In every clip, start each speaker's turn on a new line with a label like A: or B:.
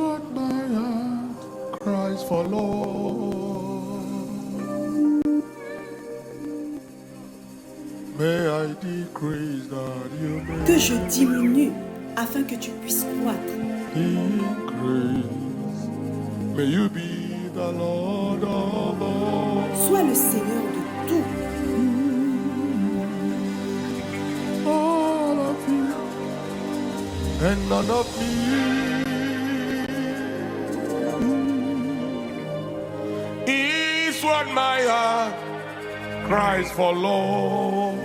A: what my heart cries for, Lord. May I decrease that you may
B: Que je diminue afin que tu puisses croître.
A: increase. May you be the Lord of all.
B: Sois le Seigneur de tout.
A: All of you and none of me. Is what my heart cries for, Lord.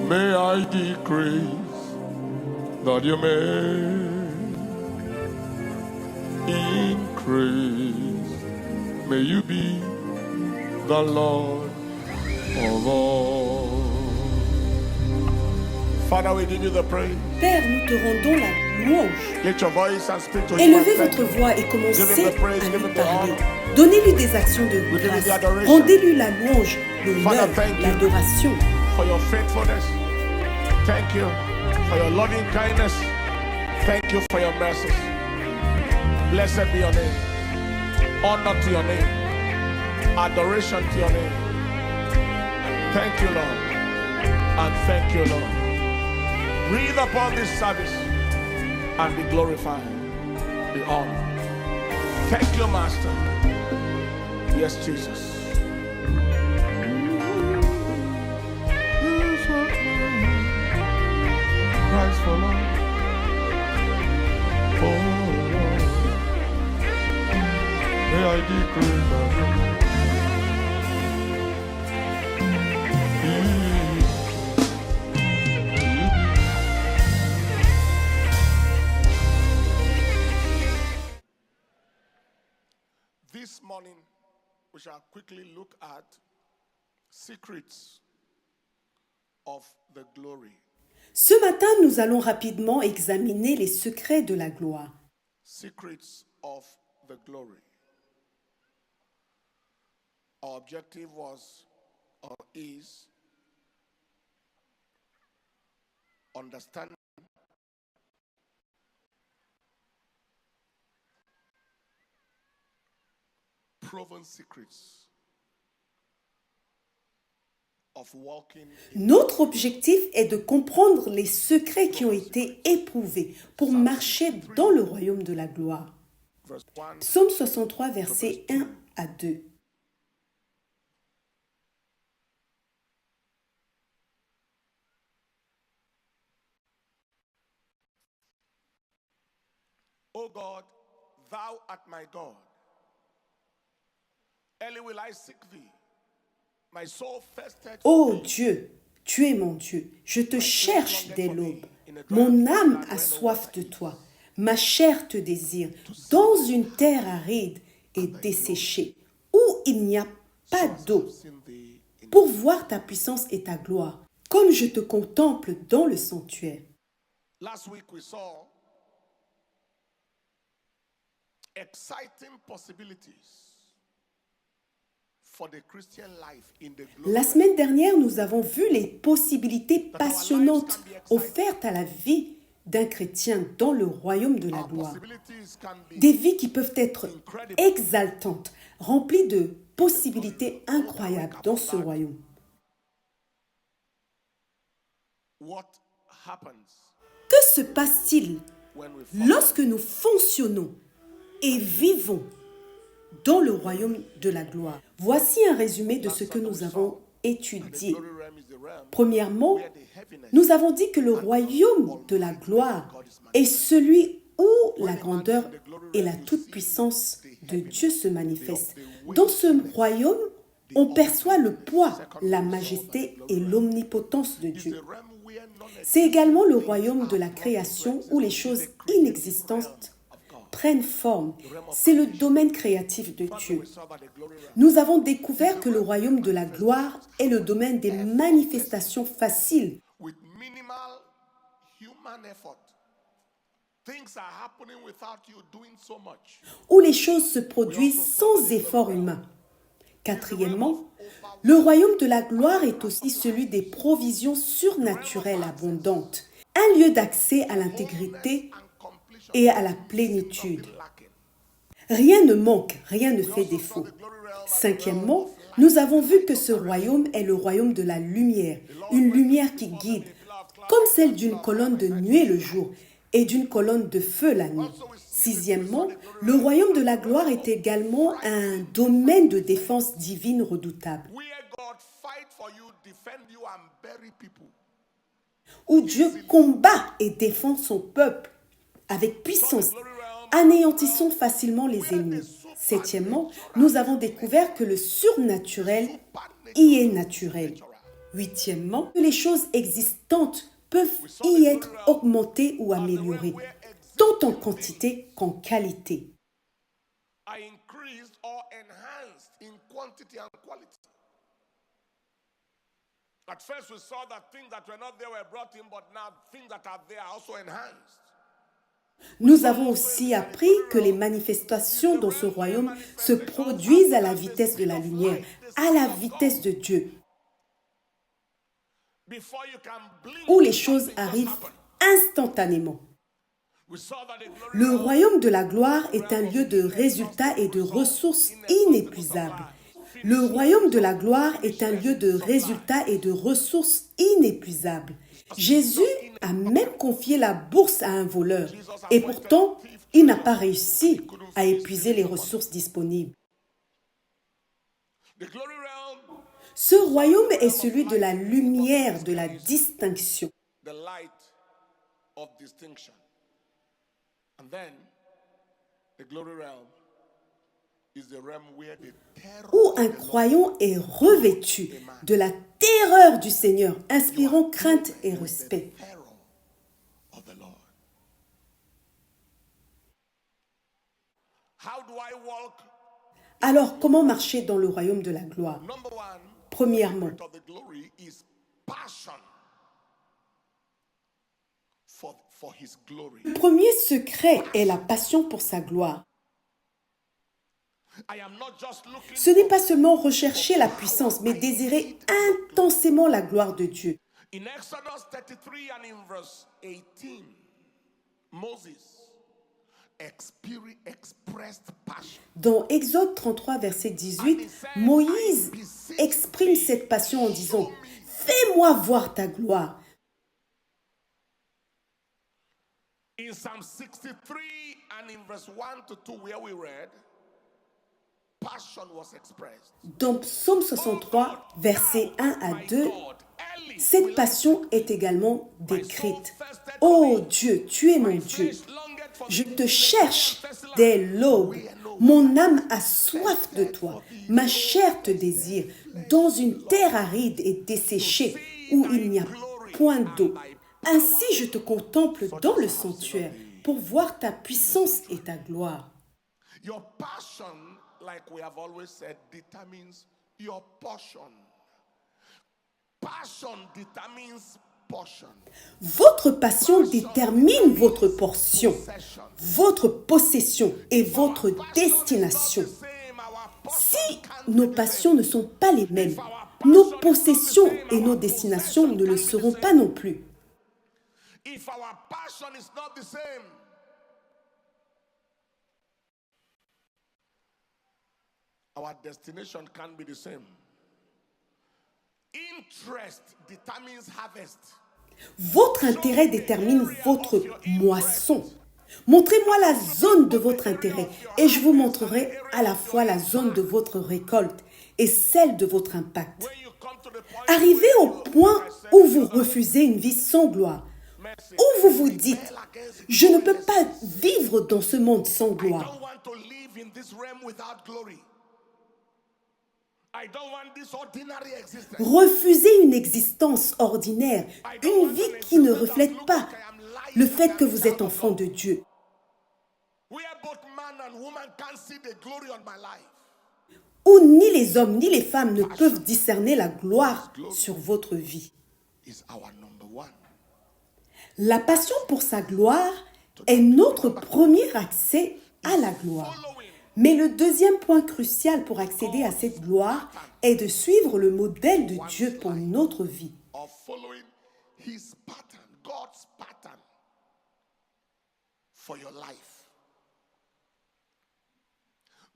A: May I decrease that you may increase. May you be the Lord of all. Father, we give you the praise.
B: Père, nous te rendons la louange.
A: Lift your voice and speak to him.
B: Élevez votre voix et commencez
A: Give him the praise,
B: à
A: give
B: lui
A: him the
B: parler.
A: honor.
B: Donnez-lui des actions de
A: We give you the
B: grâce.
A: adoration.
B: Rendez-lui la louange, l'honneur,
A: Father, thank you.
B: l'adoration.
A: For your faithfulness. Thank you for your loving kindness. Thank you for your mercies. Blessed be your name. Honor to your name. Adoration to your name. Thank you, Lord. And thank you, Lord. Breathe upon this service and be glorified. Be honored. Thank you, Master. Yes, Jesus. Christ for Lord. Oh, Lord. May I decrease that This morning, we shall quickly look at secrets of the glory.
B: Ce matin, nous allons rapidement examiner les secrets de la gloire.
A: Secrets of the glory. Our objective was or is understanding proven secrets of walking in
B: Notre objectif est de comprendre les secrets qui ont été éprouvés pour marcher dans le royaume de la gloire.
A: verse 1.
B: Psaume 63, versets 1 à 2.
A: O God, thou art my God. Early will I seek thee. My soul thirsted for
B: Ô
A: thee.
B: Dieu, tu es mon Dieu, je te cherche dès l'aube. Mon âme a soif de toi, ma chair te désire, dans une terre aride et desséchée, où il n'y a pas d'eau,
A: Seen thee in
B: pour voir ta puissance et ta gloire, comme je te contemple dans le sanctuaire.
A: Last week we saw exciting possibilities for the Christian life in the glory.
B: La semaine dernière, nous avons vu les possibilités passionnantes offertes à la vie d'un chrétien dans le royaume de la
A: Our
B: gloire.
A: possibilities can be
B: Des vies qui peuvent être exaltantes, remplies de possibilités incroyables dans ce royaume.
A: what happens
B: Que se passe-t-il
A: when we follow
B: lorsque nous fonctionnons et vivons dans le royaume de la gloire? Voici un résumé de ce que nous avons étudié.
A: glory realm is the realm
B: Premièrement,
A: where the heaviness
B: nous avons dit que le royaume de la gloire est celui où la grandeur et la toute-puissance de Dieu se manifestent. Dans ce royaume, on perçoit le poids, la majesté et l'omnipotence de
A: is
B: Dieu.
A: the realm where knowledge
B: C'est également le royaume de la création où les choses inexistantes prennent forme. C'est le domaine créatif de Dieu.
A: we saw about the glory realm.
B: Nous avons découvert que le royaume de la gloire est le domaine des manifestations faciles,
A: With minimal human effort. Things are happening without you doing so much.
B: où les choses se produisent sans effort humain. Quatrièmement, le royaume de la gloire est aussi celui des provisions surnaturelles abondantes. un lieu d'accès à l'intégrité et à la plénitude. Rien ne manque, rien ne fait défaut. Cinquièmement, nous avons vu que ce royaume est le royaume de la lumière, une lumière qui guide, comme celle d'une colonne de nuée le jour et d'une colonne de feu la nuit. Sixièmement, le royaume de la gloire est également un domaine de défense divine redoutable, où Dieu combat et défend son peuple avec puissance, anéantissant facilement les ennemis. Septièmement, nous avons découvert que le surnaturel y est naturel. Huitièmement, que les choses existantes peuvent y être augmentées ou améliorées, tant en quantité qu'en qualité.
A: At first, we saw that things that were not there were brought in, but now things that are there are also enhanced.
B: Nous avons aussi appris que les manifestations dans ce royaume se produisent à la vitesse de la lumière, à la vitesse de Dieu, où les choses arrivent instantanément. Le royaume de la gloire est un lieu de résultats et de ressources inépuisables. Le royaume de la gloire est un lieu de résultats et de ressources inépuisables. Jésus a même confié la bourse à un voleur et pourtant, il n'a pas réussi à épuiser les ressources disponibles. Ce royaume est celui de la lumière, de la distinction. Où un croyant est revêtu de la terreur du Seigneur, inspirant crainte et respect. Alors, comment marcher dans le royaume de la gloire? Premièrement, le premier secret est la passion pour sa gloire. Ce n'est pas seulement rechercher la puissance, mais désirer intensément la gloire de Dieu. Dans Exode 33, verset 18, Moïse exprime cette passion en disant « Fais-moi voir ta gloire ».
A: In Psalm 63 and in verse 1 to 2 where we read, passion was expressed.
B: Dans Psaume 63, versets 1 à 2, cette passion est également décrite. « Ô Dieu, tu es mon Dieu. Je te cherche dès l'aube. Mon âme a soif de toi. Ma chair te désire dans une terre aride et desséchée où il n'y a point d'eau. Ainsi je te contemple dans le sanctuaire pour voir ta puissance et ta gloire. »
A: Your passion, like we have always said, determines your portion. Passion determines portion.
B: Votre passion détermine votre portion, votre possession et votre destination. Si nos passions ne sont pas les mêmes, nos possessions et nos destinations ne le seront pas non plus.
A: If our passion is not the same, our destination can't be the same. Interest determines harvest.
B: Votre intérêt détermine votre moisson. Montrez-moi la zone de votre intérêt et je vous montrerai à la fois la zone de votre récolte et celle de votre impact. Arrivez au point où vous refusez une vie sans gloire, où vous vous dites « Je ne peux pas vivre dans ce monde sans gloire. Refusez une existence ordinaire, une vie qui ne reflète pas le fait que vous êtes enfant de Dieu. Où ni les hommes ni les femmes ne peuvent discerner la gloire sur votre vie. La passion pour sa gloire est notre premier accès à la gloire. Mais le deuxième point crucial pour accéder à cette gloire est de suivre le modèle de Dieu pour notre vie.
A: for your life.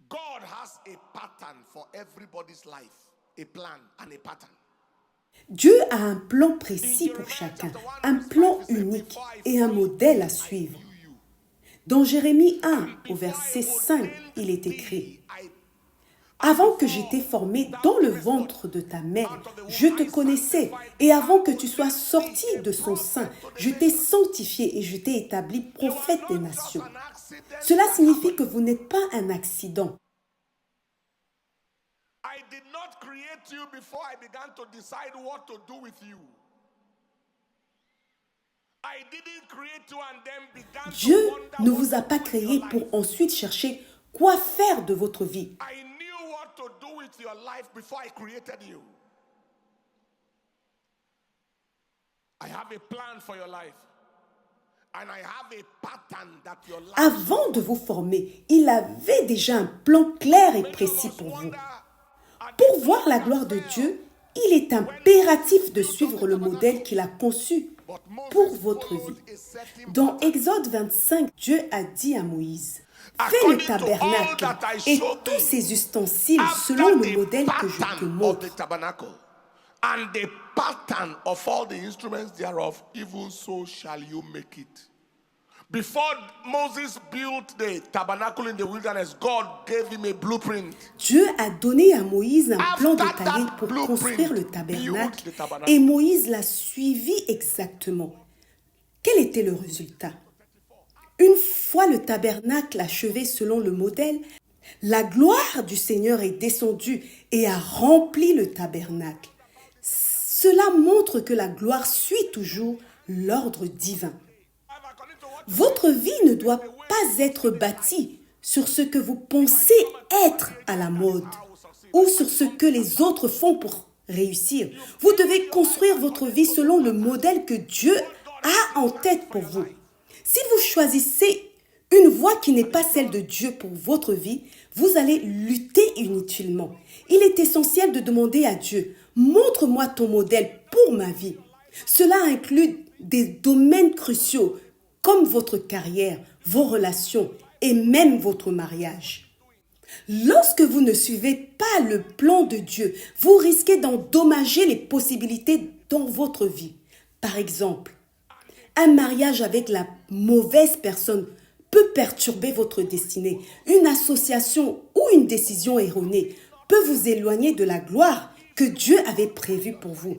A: God has a pattern for everybody's life, a plan and a pattern.
B: Dieu a un plan précis pour chacun, un plan unique et un modèle à suivre. Dans Jérémie 1, au verset 5, il est écrit « Avant que j'étais formé dans le ventre de ta mère, je te connaissais, et avant que tu sois sorti de son sein, je t'ai sanctifié et je t'ai établi prophète des nations. » Cela signifie que vous n'êtes pas un accident.
A: I did not create you before I began to decide what to do with you. I didn't create you and then began
B: Dieu
A: to wonder
B: ne
A: what
B: vous a
A: to
B: pas
A: do with
B: créé
A: your
B: pour
A: life.
B: ensuite chercher quoi faire de votre vie.
A: I knew what to do with your life before I created you. I have a plan for your life. And I have a pattern that your life.
B: Avant de vous former, il avait déjà un plan clair et précis pour vous. Pour voir la gloire de Dieu, il est impératif de suivre le modèle qu'il a conçu pour votre vie. Dans Exode 25, Dieu a dit à Moïse, « Fais le tabernacle et tous ses ustensiles selon le modèle que je te montre. »
A: And the pattern of all the instruments thereof, even so shall you make it. Before Moses built the tabernacle in the wilderness, God gave him a blueprint.
B: Dieu a donné à Moïse un plan détaillé pour construire le tabernacle et Moïse l'a suivi exactement. Quel était le résultat? Une fois le tabernacle achevé selon le modèle, la gloire du Seigneur est descendue et a rempli le tabernacle. Cela montre que la gloire suit toujours l'ordre divin. Votre vie ne doit pas être bâtie sur ce que vous pensez être à la mode ou sur ce que les autres font pour réussir. Vous devez construire votre vie selon le modèle que Dieu a en tête pour vous. Si vous choisissez une voie qui n'est pas celle de Dieu pour votre vie, vous allez lutter inutilement. Il est essentiel de demander à Dieu, montre-moi ton modèle pour ma vie. Cela inclut des domaines cruciaux comme votre carrière, vos relations et même votre mariage. Lorsque vous ne suivez pas le plan de Dieu, vous risquez d'endommager les possibilités dans votre vie. Par exemple, un mariage avec la mauvaise personne peut perturber votre destinée. Une association ou une décision erronée peut vous éloigner de la gloire que Dieu avait prévue pour vous.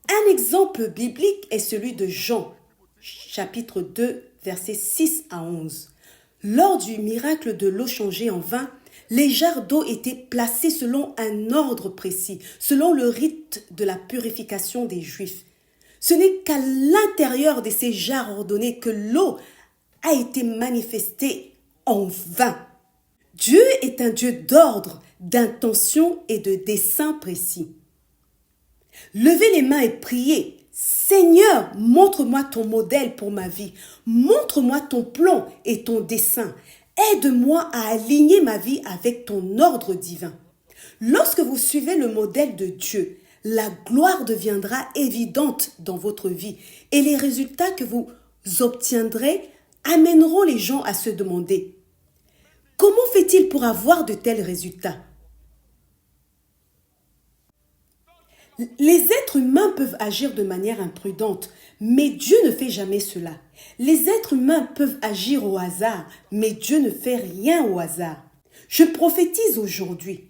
B: Un exemple biblique est celui de Jean, chapitre 2, versets 6 à 11. Lors du miracle de l'eau changée en vin, les jarres d'eau étaient placés selon un ordre précis, selon le rite de la purification des Juifs. Ce n'est qu'à l'intérieur de ces jarres ordonnées que l'eau a été manifestée en vin. Dieu est un Dieu d'ordre, d'intention et de dessein précis. Levez les mains et priez. Seigneur, montre-moi ton modèle pour ma vie. Montre-moi ton plan et ton dessein. Aide-moi à aligner ma vie avec ton ordre divin. Lorsque vous suivez le modèle de Dieu, la gloire deviendra évidente dans votre vie et les résultats que vous obtiendrez amèneront les gens à se demander « Comment fait-il pour avoir de tels résultats ?» Les êtres humains peuvent agir de manière imprudente, mais Dieu ne fait jamais cela. Les êtres humains peuvent agir au hasard, mais Dieu ne fait rien au hasard. Je prophétise aujourd'hui.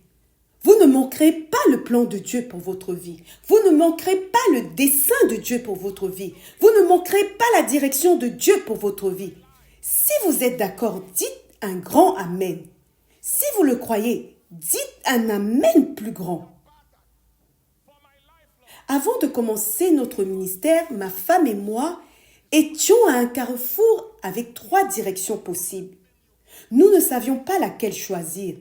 B: Vous ne manquerez pas le plan de Dieu pour votre vie. Vous ne manquerez pas le dessein de Dieu pour votre vie. Vous ne manquerez pas la direction de Dieu pour votre vie. Si vous êtes d'accord, dites un grand Amen. Si vous le croyez, dites un Amen plus grand. Avant de commencer notre ministère, ma femme et moi étions à un carrefour avec 3 directions possibles. Nous ne savions pas laquelle choisir.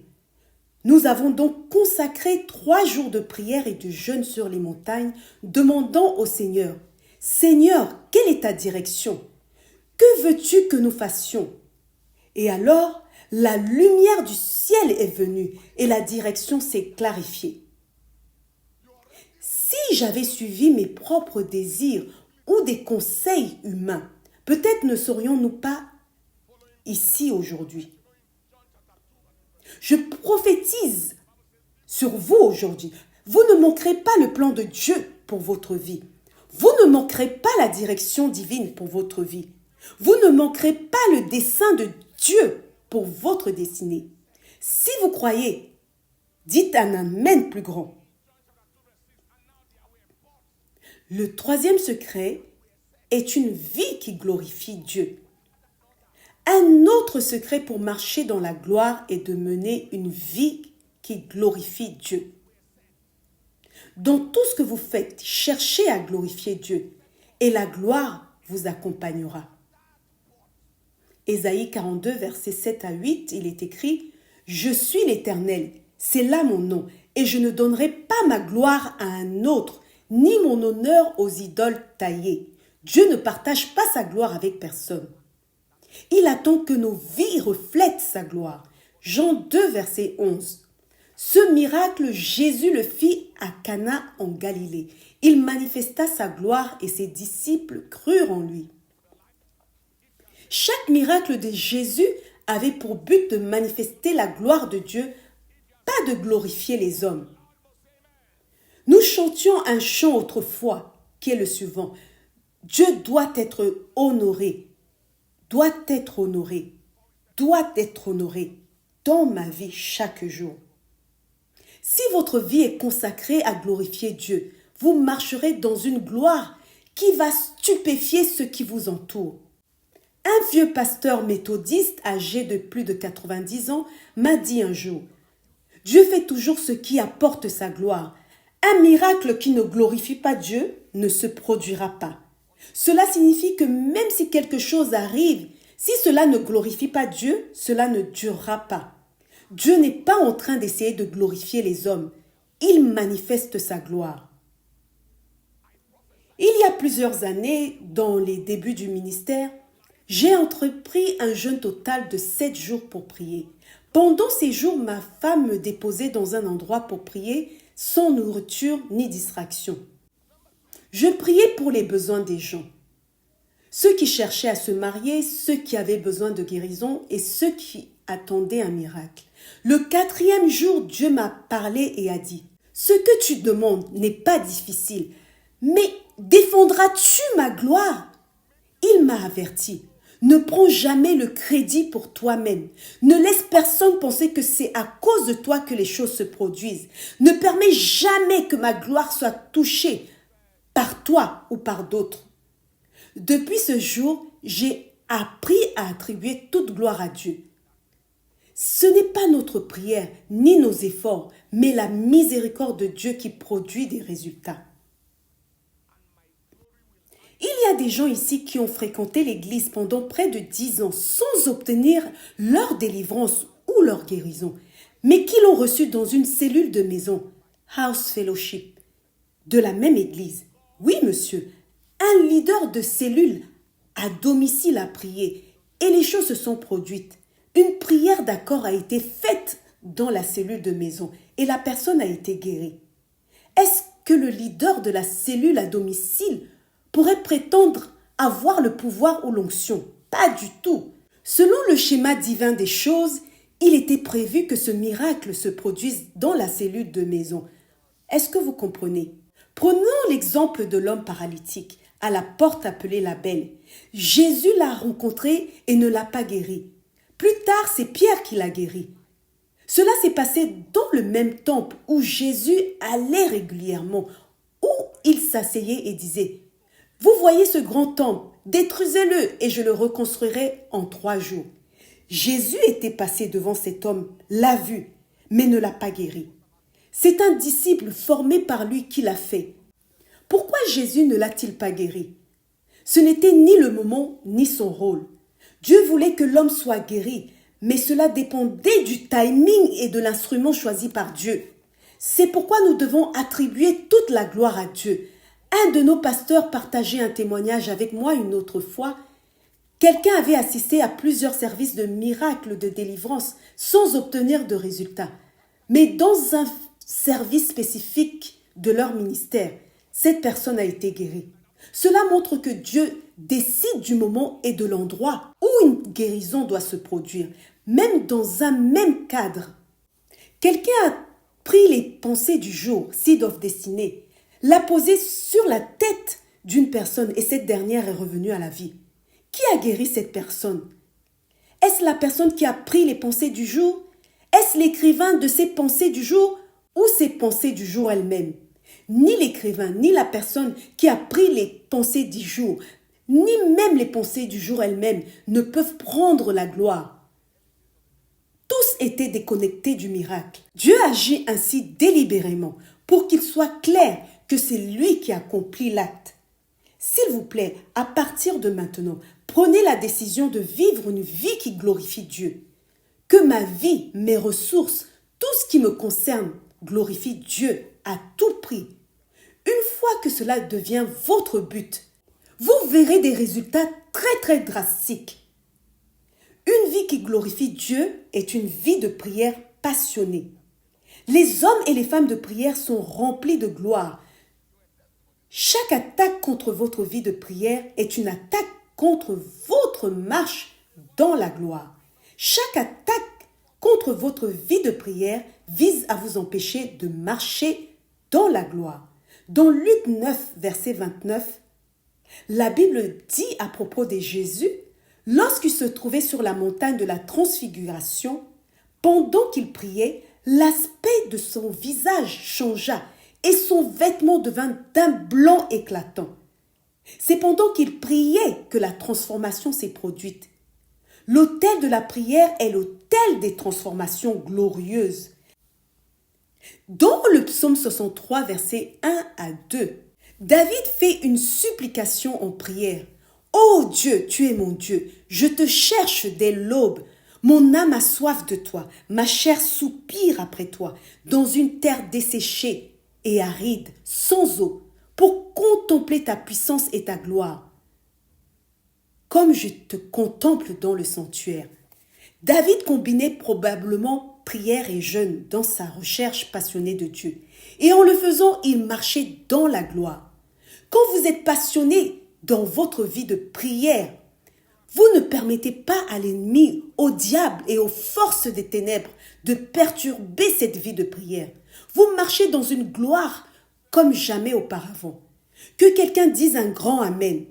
B: Nous avons donc consacré 3 jours de prière et de jeûne sur les montagnes, demandant au Seigneur, « Seigneur, quelle est ta direction? Que veux-tu que nous fassions ?» Et alors, la lumière du ciel est venue et la direction s'est clarifiée. Si j'avais suivi mes propres désirs ou des conseils humains, peut-être ne serions-nous pas ici aujourd'hui. Je prophétise sur vous aujourd'hui. Vous ne manquerez pas le plan de Dieu pour votre vie. Vous ne manquerez pas la direction divine pour votre vie. Vous ne manquerez pas le dessein de Dieu pour votre destinée. Si vous croyez, dites un amen plus grand. Le troisième secret est une vie qui glorifie Dieu. Un autre secret pour marcher dans la gloire est de mener une vie qui glorifie Dieu. Dans tout ce que vous faites, cherchez à glorifier Dieu et la gloire vous accompagnera. Ésaïe 42, versets 7 à 8, il est écrit « Je suis l'Éternel, c'est là mon nom, et je ne donnerai pas ma gloire à un autre, ni mon honneur aux idoles taillées. Dieu ne partage pas sa gloire avec personne. Il attend que nos vies reflètent sa gloire. » Jean 2, verset 11. Ce miracle, Jésus le fit à Cana en Galilée. Il manifesta sa gloire et ses disciples crurent en lui. Chaque miracle de Jésus avait pour but de manifester la gloire de Dieu, pas de glorifier les hommes. Nous chantions un chant autrefois, qui est le suivant. Dieu doit être honoré, doit être honoré, doit être honoré dans ma vie chaque jour. Si votre vie est consacrée à glorifier Dieu, vous marcherez dans une gloire qui va stupéfier ceux qui vous entourent. Un vieux pasteur méthodiste âgé de plus de 90 ans m'a dit un jour « Dieu fait toujours ce qui apporte sa gloire. Un miracle qui ne glorifie pas Dieu ne se produira pas. Cela signifie que même si quelque chose arrive, si cela ne glorifie pas Dieu, cela ne durera pas. Dieu n'est pas en train d'essayer de glorifier les hommes. Il manifeste sa gloire. » Il y a plusieurs années, dans les débuts du ministère, j'ai entrepris un jeûne total de 7 jours pour prier. Pendant ces jours, ma femme me déposait dans un endroit pour prier sans nourriture ni distraction. Je priais pour les besoins des gens. Ceux qui cherchaient à se marier, ceux qui avaient besoin de guérison et ceux qui attendaient un miracle. Le 4e jour, Dieu m'a parlé et a dit « Ce que tu demandes n'est pas difficile, mais défendras-tu ma gloire ?» Il m'a averti. Ne prends jamais le crédit pour toi-même. Ne laisse personne penser que c'est à cause de toi que les choses se produisent. Ne permets jamais que ma gloire soit touchée par toi ou par d'autres. Depuis ce jour, j'ai appris à attribuer toute gloire à Dieu. Ce n'est pas notre prière ni nos efforts, mais la miséricorde de Dieu qui produit des résultats. Il y a des gens ici qui ont fréquenté l'église pendant près de 10 ans sans obtenir leur délivrance ou leur guérison, mais qui l'ont reçu dans une cellule de maison, House Fellowship, de la même église. Oui, monsieur, un leader de cellule à domicile a prié et les choses se sont produites. Une prière d'accord a été faite dans la cellule de maison et la personne a été guérie. Est-ce que le leader de la cellule à domicile pourrait prétendre avoir le pouvoir ou l'onction? Pas du tout. Selon le schéma divin des choses, il était prévu que ce miracle se produise dans la cellule de maison. Est-ce que vous comprenez? Prenons l'exemple de l'homme paralytique à la porte appelée la Belle. Jésus l'a rencontré et ne l'a pas guéri. Plus tard, c'est Pierre qui l'a guéri. Cela s'est passé dans le même temple où Jésus allait régulièrement, où il s'asseyait et disait « Vous voyez ce grand temple, détruisez-le et je le reconstruirai en 3 jours. » Jésus était passé devant cet homme, l'a vu, mais ne l'a pas guéri. C'est un disciple formé par lui qui l'a fait. Pourquoi Jésus ne l'a-t-il pas guéri? Ce n'était ni le moment ni son rôle. Dieu voulait que l'homme soit guéri, mais cela dépendait du timing et de l'instrument choisi par Dieu. C'est pourquoi nous devons attribuer toute la gloire à Dieu. Un de nos pasteurs partageait un témoignage avec moi une autre fois. Quelqu'un avait assisté à plusieurs services de miracles de délivrance sans obtenir de résultats. Mais dans un service spécifique de leur ministère, cette personne a été guérie. Cela montre que Dieu décide du moment et de l'endroit où une guérison doit se produire, même dans un même cadre. Quelqu'un a pris les pensées du jour, Seed of Destiny, l'a posé sur la tête d'une personne et cette dernière est revenue à la vie. Qui a guéri cette personne? Est-ce la personne qui a pris les pensées du jour? Est-ce l'écrivain de ces pensées du jour ou ces pensées du jour elles-mêmes? Ni l'écrivain, ni la personne qui a pris les pensées du jour, ni même les pensées du jour elles-mêmes ne peuvent prendre la gloire. Tous étaient déconnectés du miracle. Dieu agit ainsi délibérément pour qu'il soit clair que c'est lui qui accomplit l'acte. S'il vous plaît, à partir de maintenant, prenez la décision de vivre une vie qui glorifie Dieu. Que ma vie, mes ressources, tout ce qui me concerne glorifie Dieu à tout prix. Une fois que cela devient votre but, vous verrez des résultats très drastiques. Une vie qui glorifie Dieu est une vie de prière passionnée. Les hommes et les femmes de prière sont remplis de gloire. Chaque attaque contre votre vie de prière est une attaque contre votre marche dans la gloire. Chaque attaque contre votre vie de prière vise à vous empêcher de marcher dans la gloire. Dans Luc 9, verset 29, la Bible dit à propos de Jésus, lorsqu'il se trouvait sur la montagne de la transfiguration, pendant qu'il priait, l'aspect de son visage changea et son vêtement devint d'un blanc éclatant. C'est pendant qu'il priait que la transformation s'est produite. L'autel de la prière est l'autel des transformations glorieuses. Dans le psaume 63, versets 1 à 2, David fait une supplication en prière. « Ô Dieu, tu es mon Dieu, je te cherche dès l'aube. Mon âme a soif de toi, ma chair soupire après toi, dans une terre desséchée et aride, sans eau, pour contempler ta puissance et ta gloire. Comme je te contemple dans le sanctuaire. » David combinait probablement prière et jeûne dans sa recherche passionnée de Dieu. Et en le faisant, il marchait dans la gloire. Quand vous êtes passionné dans votre vie de prière, vous ne permettez pas à l'ennemi, au diable et aux forces des ténèbres de perturber cette vie de prière. Vous marchez dans une gloire comme jamais auparavant. Que quelqu'un dise un grand Amen.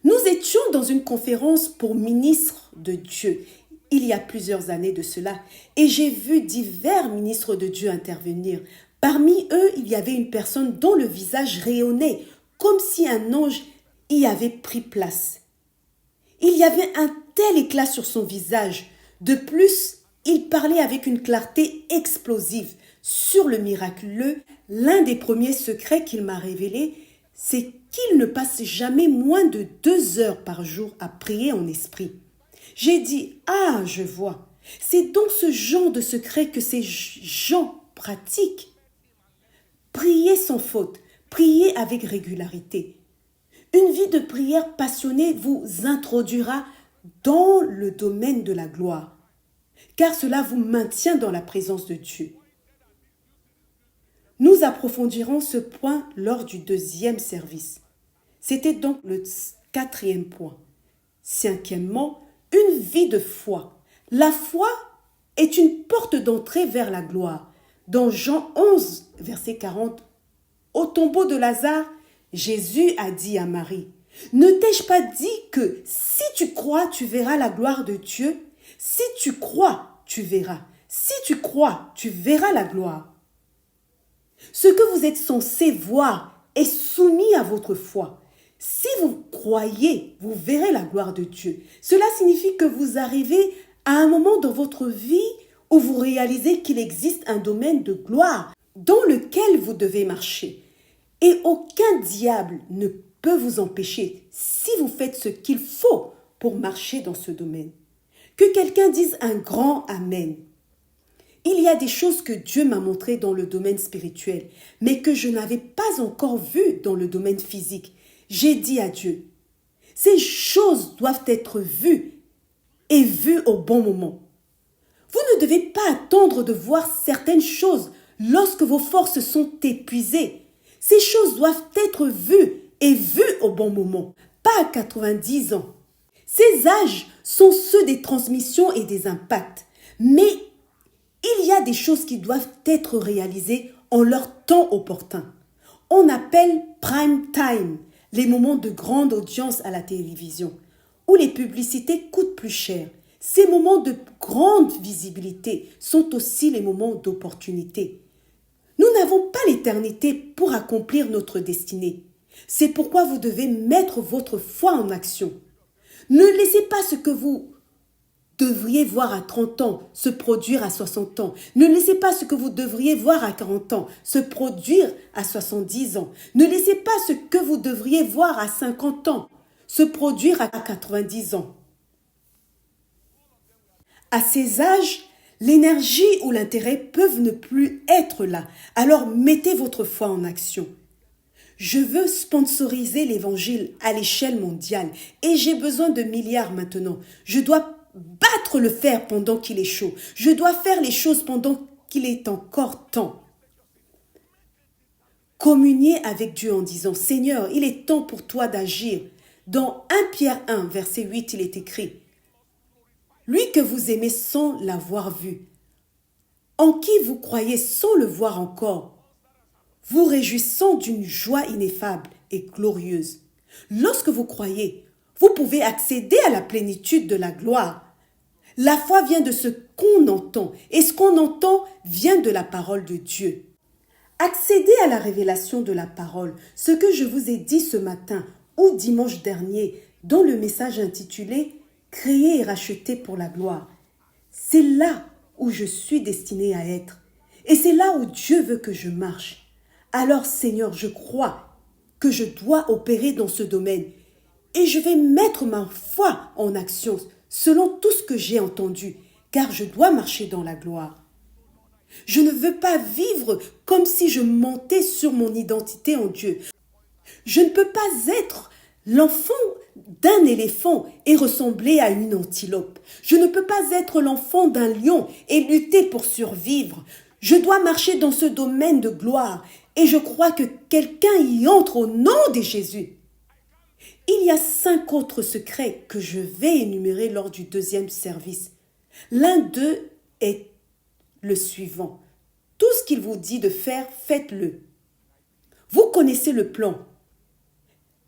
B: Nous étions dans une conférence pour ministres de Dieu il y a plusieurs années de cela et j'ai vu divers ministres de Dieu intervenir. Parmi eux, il y avait une personne dont le visage rayonnait comme si un ange y avait pris place. Il y avait un tel éclat sur son visage. De plus, il parlait avec une clarté explosive sur le miraculeux. L'un des premiers secrets qu'il m'a révélé, c'est qu'il ne passe jamais moins de 2 heures par jour à prier en esprit. J'ai dit, ah, je vois. C'est donc ce genre de secret que ces gens pratiquent. Priez sans faute, priez avec régularité. Une vie de prière passionnée vous introduira dans le domaine de la gloire, car cela vous maintient dans la présence de Dieu. Nous approfondirons ce point lors du 2e service. C'était donc le 4e point. 5e, une vie de foi. La foi est une porte d'entrée vers la gloire. Dans Jean 11, verset 40, au tombeau de Lazare, Jésus a dit à Marie, « Ne t'ai-je pas dit que si tu crois, tu verras la gloire de Dieu? Si tu crois, tu verras. Si tu crois, tu verras la gloire. » Ce que vous êtes censé voir est soumis à votre foi. Si vous croyez, vous verrez la gloire de Dieu. Cela signifie que vous arrivez à un moment dans votre vie où vous réalisez qu'il existe un domaine de gloire dans lequel vous devez marcher. Et aucun diable ne peut vous empêcher si vous faites ce qu'il faut pour marcher dans ce domaine. Que quelqu'un dise un grand Amen. Il y a des choses que Dieu m'a montrées dans le domaine spirituel, mais que je n'avais pas encore vues dans le domaine physique. J'ai dit à Dieu, ces choses doivent être vues et vues au bon moment. Vous ne devez pas attendre de voir certaines choses lorsque vos forces sont épuisées. Ces choses doivent être vues et vues au bon moment. pas à 90 ans. Ces âges sont ceux des transmissions et des impacts. Mais il y a des choses qui doivent être réalisées en leur temps opportun. On appelle prime time les moments de grande audience à la télévision, où les publicités coûtent plus cher. Ces moments de grande visibilité sont aussi les moments d'opportunité. Nous n'avons pas l'éternité pour accomplir notre destinée. C'est pourquoi vous devez mettre votre foi en action. Ne laissez pas ce que vous devriez voir à 30 ans se produire à 60 ans. Ne laissez pas ce que vous devriez voir à 40 ans se produire à 70 ans. Ne laissez pas ce que vous devriez voir à 50 ans se produire à 90 ans. À ces âges, l'énergie ou l'intérêt peuvent ne plus être là. Alors mettez votre foi en action. Je veux sponsoriser l'évangile à l'échelle mondiale et j'ai besoin de milliards maintenant. Je dois battre le fer pendant qu'il est chaud. Je dois faire les choses pendant qu'il est encore temps. Communiez avec Dieu en disant « Seigneur, il est temps pour toi d'agir ». Dans 1 Pierre 1, verset 8, il est écrit « Lui que vous aimez sans l'avoir vu, en qui vous croyez sans le voir encore, vous réjouissant d'une joie ineffable et glorieuse. Lorsque vous croyez, vous pouvez accéder à la plénitude de la gloire. La foi vient de ce qu'on entend, et ce qu'on entend vient de la parole de Dieu. Accédez à la révélation de la parole, ce que je vous ai dit ce matin ou dimanche dernier dans le message intitulé « Créer et racheter pour la gloire ». C'est là où je suis destinée à être, et c'est là où Dieu veut que je marche. Alors Seigneur, je crois que je dois opérer dans ce domaine et je vais mettre ma foi en action selon tout ce que j'ai entendu, car je dois marcher dans la gloire. Je ne veux pas vivre comme si je mentais sur mon identité en Dieu. Je ne peux pas être l'enfant d'un éléphant et ressembler à une antilope. Je ne peux pas être l'enfant d'un lion et lutter pour survivre. Je dois marcher dans ce domaine de gloire et je crois que quelqu'un y entre au nom de Jésus. Il y a 5 autres secrets que je vais énumérer lors du deuxième service. L'un d'eux est le suivant. Tout ce qu'il vous dit de faire, faites-le. Vous connaissez le plan.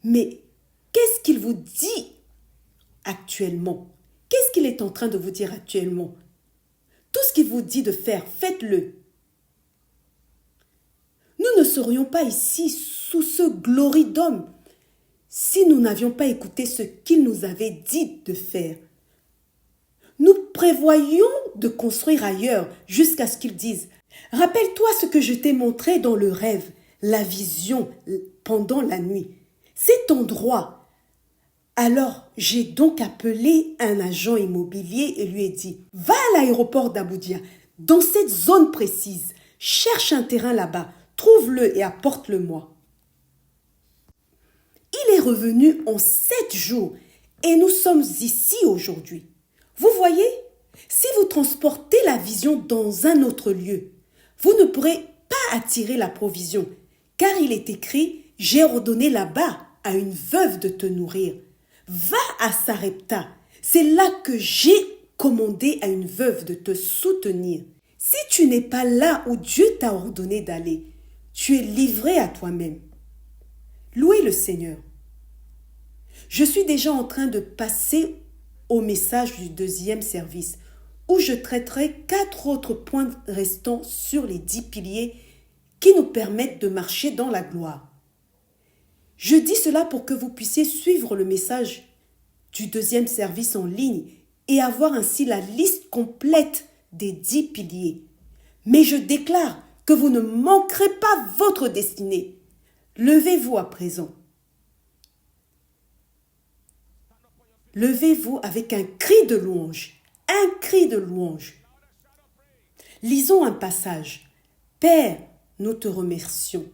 B: Mais qu'est-ce qu'il vous dit actuellement? Qu'est-ce qu'il est en train de vous dire actuellement? Tout ce qu'il vous dit de faire, faites-le. Nous ne serions pas ici sous ce glorie d'homme si nous n'avions pas écouté ce qu'il nous avait dit de faire. Nous prévoyions de construire ailleurs jusqu'à ce qu'il dise « Rappelle-toi ce que je t'ai montré dans le rêve, la vision pendant la nuit. Cet endroit. » Alors, j'ai donc appelé un agent immobilier et lui ai dit « Va à l'aéroport d'Aboudia, dans cette zone précise, cherche un terrain là-bas, trouve-le et apporte-le-moi. » Il est revenu en 7 jours et nous sommes ici aujourd'hui. Vous voyez, si vous transportez la vision dans un autre lieu, vous ne pourrez pas attirer la provision, car il est écrit « J'ai ordonné là-bas à une veuve de te nourrir. Va à Sarepta, c'est là que j'ai commandé à une veuve de te soutenir. Si tu n'es pas là où Dieu t'a ordonné d'aller, tu es livré à toi-même. » Louez le Seigneur. Je suis déjà en train de passer au message du deuxième service où je traiterai 4 autres points restants sur les 10 piliers qui nous permettent de marcher dans la gloire. Je dis cela pour que vous puissiez suivre le message du deuxième service en ligne et avoir ainsi la liste complète des 10 piliers. Mais je déclare que vous ne manquerez pas votre destinée. Levez-vous à présent. Levez-vous avec un cri de louange. Un cri de louange. Lisons un passage. Père, nous te remercions.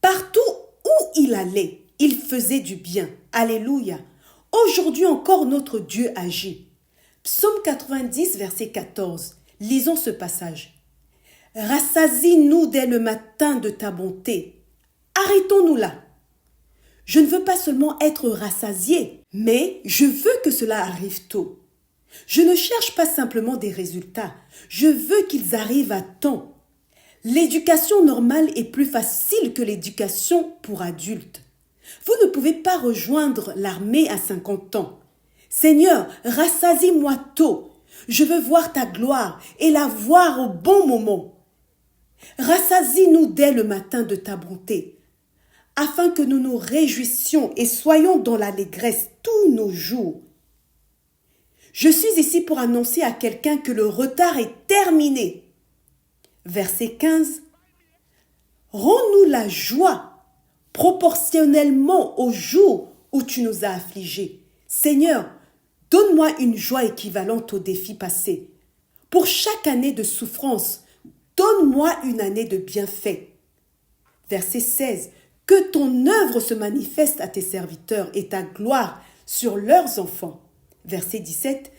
B: Partout où il allait, il faisait du bien. Alléluia. Aujourd'hui encore, notre Dieu agit. Psaume 90, verset 14. Lisons ce passage. Rassasie-nous dès le matin de ta bonté. Arrêtons-nous là. Je ne veux pas seulement être rassasié, mais je veux que cela arrive tôt. Je ne cherche pas simplement des résultats, je veux qu'ils arrivent à temps. L'éducation normale est plus facile que l'éducation pour adultes. Vous ne pouvez pas rejoindre l'armée à 50 ans. Seigneur, rassasie-moi tôt. Je veux voir ta gloire et la voir au bon moment. Rassasie-nous dès le matin de ta bonté, afin que nous nous réjouissions et soyons dans l'allégresse tous nos jours. Je suis ici pour annoncer à quelqu'un que le retard est terminé. Verset 15. Rends-nous la joie proportionnellement au jour où tu nous as affligés. Seigneur, donne-moi une joie équivalente aux défis passés. Pour chaque année de souffrance, donne-moi une année de bienfaits. Verset 16. Que ton œuvre se manifeste à tes serviteurs et ta gloire sur leurs enfants. Verset 17.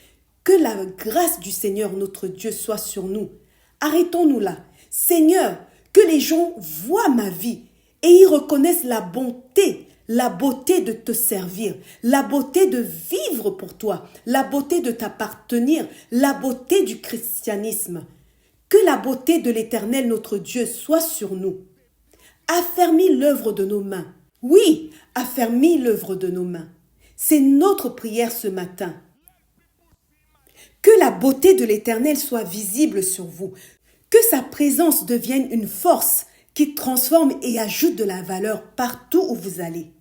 B: Que la grâce du Seigneur notre Dieu soit sur nous. Arrêtons-nous là. Seigneur, que les gens voient ma vie et y reconnaissent la beauté de te servir, la beauté de vivre pour toi, la beauté de t'appartenir, la beauté du christianisme. Que la beauté de l'Éternel notre Dieu soit sur nous. Affermis l'œuvre de nos mains. Oui, affermis l'œuvre de nos mains. C'est notre prière ce matin. Que la beauté de l'Éternel soit visible sur vous. Que sa présence devienne une force qui transforme et ajoute de la valeur partout où vous allez.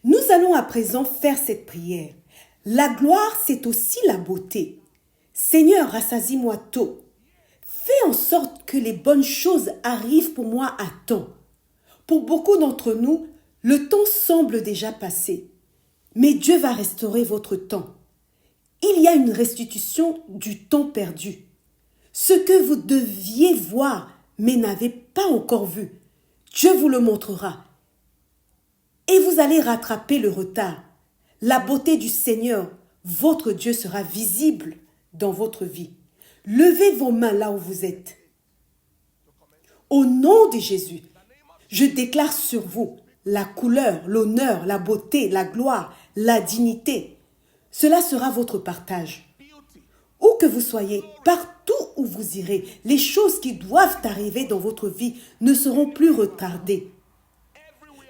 B: Nous allons à présent faire cette prière. La gloire, c'est aussi la beauté. Seigneur, rassasie-moi tôt. Fais en sorte que les bonnes choses arrivent pour moi à temps. Pour beaucoup d'entre nous, le temps semble déjà passé. Mais Dieu va restaurer votre temps. Il y a une restitution du temps perdu. Ce que vous deviez voir, mais n'avez pas encore vu, Dieu vous le montrera. Et vous allez rattraper le retard. La beauté du Seigneur, votre Dieu, sera visible dans votre vie. Levez vos mains là où vous êtes. Au nom de Jésus, je déclare sur vous la couleur, l'honneur, la beauté, la gloire, la dignité. Cela sera votre partage. Où que vous soyez, partout où vous irez, les choses qui doivent arriver dans votre vie ne seront plus retardées.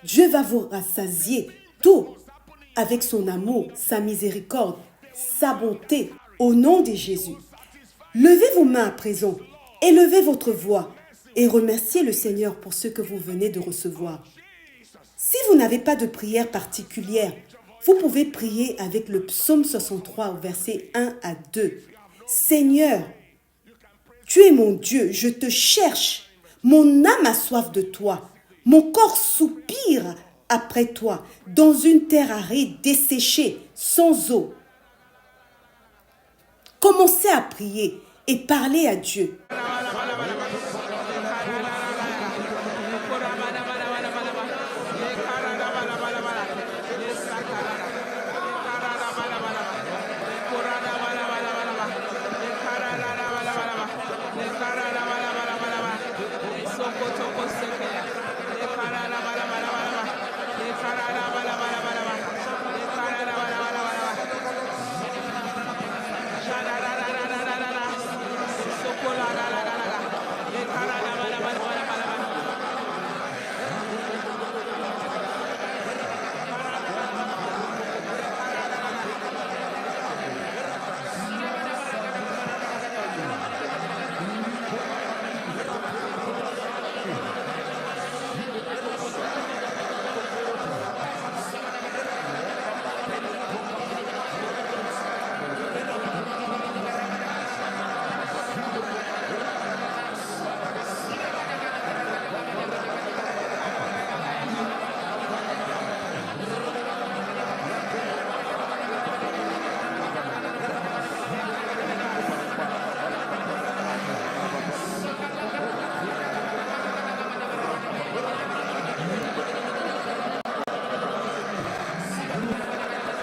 B: Dieu va vous rassasier tôt avec son amour, sa miséricorde, sa bonté, au nom de Jésus. Levez vos mains à présent, élevez votre voix et remerciez le Seigneur pour ce que vous venez de recevoir. Si vous n'avez pas de prière particulière, vous pouvez prier avec le psaume 63 au verset 1 à 2. Seigneur, tu es mon Dieu, je te cherche. Mon âme a soif de toi. Mon corps soupire après toi, dans une terre aride, desséchée, sans eau. Commencez à prier et parler à Dieu.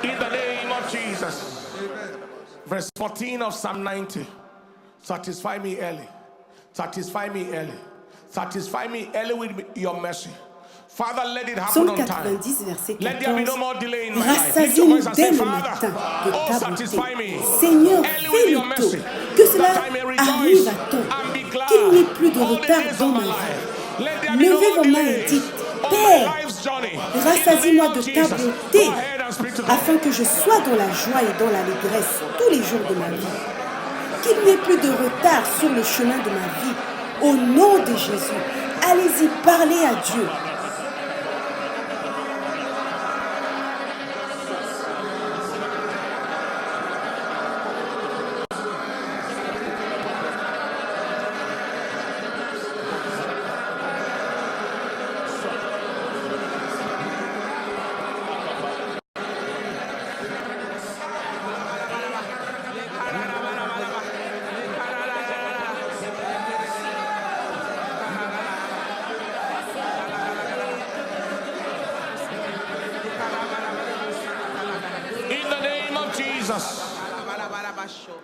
A: In the name of Jesus. Verse 14 of Psalm 90. Satisfy me early. Satisfy me early. Satisfy me early with your mercy, Father, let it happen
B: Psaume
A: on time.
B: 90, verset
A: Let there be
B: 14.
A: no more delay in my life. Lift your
B: Rassasie-nous
A: voice and
B: dès
A: say,
B: le
A: Father,
B: matin de
A: oh,
B: ta
A: satisfy
B: bonté.
A: me.
B: Seigneur,
A: Early with your
B: fais-le tôt,
A: mercy,
B: que cela
A: that I may
B: arrive
A: rejoice
B: à temps,
A: and be
B: qu'il n'y ait
A: glad
B: plus de
A: all the
B: retard
A: days
B: dans
A: of
B: ma
A: my
B: vie.
A: life. Let there be no
B: Levez
A: more
B: vos mains et
A: delays
B: dites,
A: on my
B: Père,
A: life's journey.
B: rassasie-moi de ta
A: Jesus.
B: bonté,
A: Go ahead and speak to God.
B: afin que je sois dans la joie et dans l'allégresse tous les jours de ma vie. Qu'il n'y ait plus de retard sur le chemin de ma vie. Au nom de Jésus, allez-y, parlez à Dieu.
A: In the name of Jesus.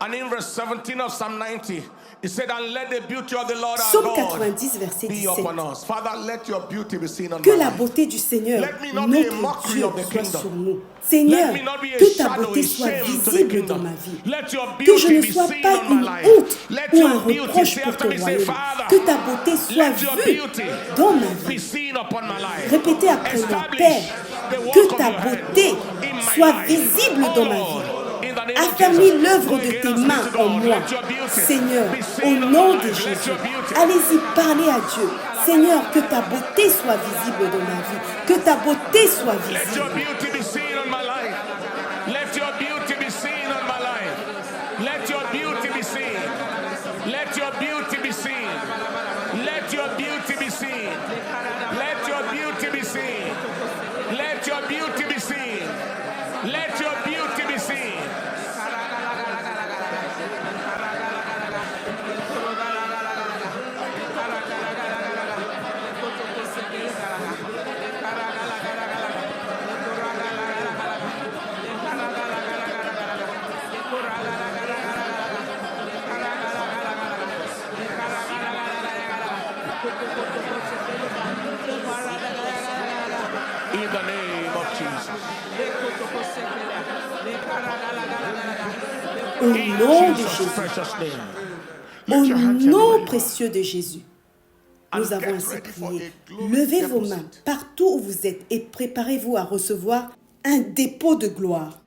A: And in verse 17 of Psalm 90, it said, and let the beauty of the Lord our
B: Psaume
A: God
B: 90, verset
A: be
B: 17.
A: upon us. Father, let your beauty be seen on
B: Que
A: my
B: la
A: life.
B: beauté du Seigneur,
A: Let me not be a
B: notre
A: mockery
B: Dieu,
A: of the
B: soit
A: kingdom.
B: sur nous. Seigneur,
A: Let me not be a
B: que ta
A: shadow,
B: beauté
A: a
B: soit
A: shame to the
B: visible dans
A: kingdom.
B: ma vie.
A: Let your
B: Que je
A: beauty
B: ne
A: be
B: sois
A: seen
B: pas
A: on my
B: une
A: life.
B: honte
A: Let
B: ou un
A: your beauty,
B: reproche
A: say
B: pour
A: after
B: ton
A: me, say,
B: royaume.
A: Father,
B: Que ta beauté soit
A: let your
B: vue
A: beauty
B: dans ma
A: be
B: vie.
A: seen upon my life.
B: Répétez après moi,
A: Establish
B: Père,
A: the work
B: que
A: of
B: ta
A: your hand
B: beauté
A: in my
B: soit
A: life.
B: visible
A: Oh
B: dans ma
A: Lord,
B: vie.
A: in the name of
B: Affermis
A: Jesus.
B: l'œuvre
A: Go
B: de
A: again
B: tes
A: and speak
B: mains
A: to
B: en
A: God.
B: moi.
A: Let your beauty
B: Seigneur,
A: be
B: au
A: seen on
B: nom
A: my
B: de
A: life. Let
B: Jésus,
A: your beauty.
B: allez-y, parlez à Dieu. Seigneur, que ta beauté soit visible dans ma vie. Que ta beauté soit
A: Let your
B: visible.
A: beauty be seen on my life. Let your beauty be seen on my life. Let your beauty be seen. Let your beauty be seen. Let your beauty be seen. Let your beauty be seen. Let your beauty be seen. Let your beauty be seen. In the name of Jesus.
B: Au
A: In
B: nom de
A: Jesus'
B: Jésus.
A: precious name.
B: Au
A: Lift your hands
B: nom
A: everywhere you are.
B: précieux de Jésus. Nous
A: And
B: avons
A: get
B: ainsi
A: ready for
B: prié.
A: a glory
B: Levez vos
A: deposit.
B: mains partout où vous êtes et préparez-vous à recevoir un dépôt de gloire.